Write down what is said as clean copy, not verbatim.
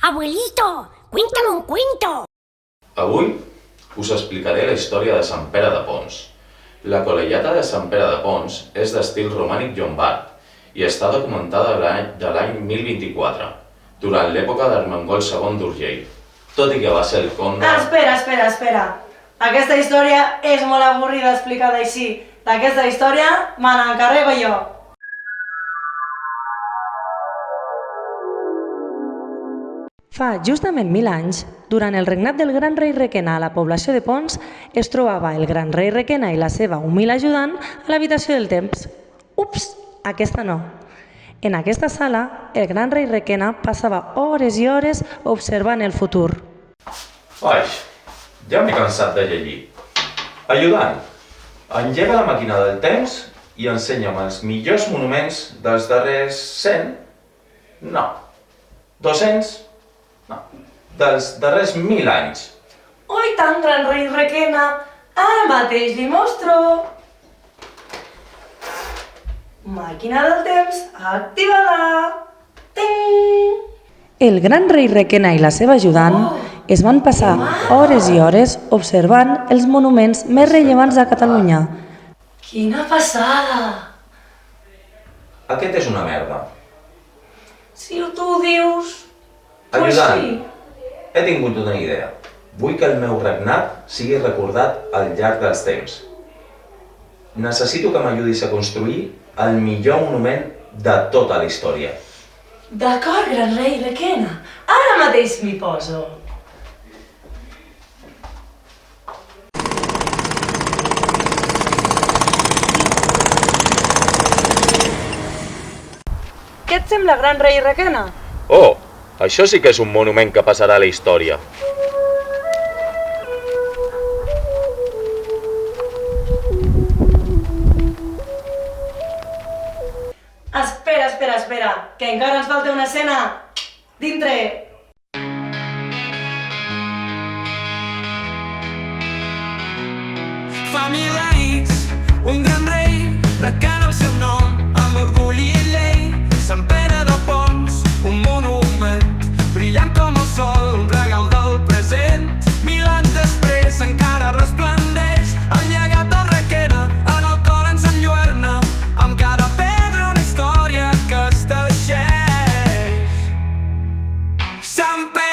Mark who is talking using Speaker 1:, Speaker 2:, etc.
Speaker 1: Abuelito, cuéntame un cuento.
Speaker 2: Avui us explicaré la història de Sant Pere de Pons. La col·legiata de Sant Pere de Pons és d'estil romànic llombard i està documentada de l'any 1024, durant l'època d'Ermengol II d'Urgell, tot i que va ser el comte...
Speaker 3: Espera. Aquesta història és molt avorrida explicada així. D'aquesta història me n'encarrego jo. Fa justament 1000 anys, durant el regnat del gran rei Requena a la població de Pons, es trobava el gran rei Requena i la seva humil ajudant a l'habitació del temps. Ups, aquesta no. En aquesta sala, el gran rei Requena passava hores i hores observant el futur.
Speaker 2: Ai, ja m'he cansat de llegir. Ajudant, engega la màquina del temps i ensenya'm els millors monuments dels darrers 100? No. 200? No. Dels darrers 1000 anys.
Speaker 3: Oi tant, gran rei Requena! Ara mateix li mostro! Màquina del temps activada! Ting! El gran rei Requena i la seva ajudant es van passar hores i hores observant els monuments més rellevants de Catalunya. Quina passada!
Speaker 2: Aquest és una merda.
Speaker 3: Si tu dius...
Speaker 2: Ajudant, he tingut una idea. Vull que el meu regnat sigui recordat al llarg dels temps. Necessito que m'ajudis a construir el millor monument de tota la història.
Speaker 3: D'acord, gran rei Requena. Ara mateix m'hi poso. Què et sembla, gran rei Requena?
Speaker 2: Oh, això sí que és un monument que passarà a la història. Espera,
Speaker 3: que encara ens falta una escena. Dintre.
Speaker 4: Fa 1000 anys, un gran rei recana el seu nom amb orgull i llei. Sant Pere de Pons, un monument brillant com el sol, un regal del present. 1000 anys després encara resplendeix el llegat del Requena, en el cor ens enlluerna amb cada pedra una història que es teixeix. Sant Pere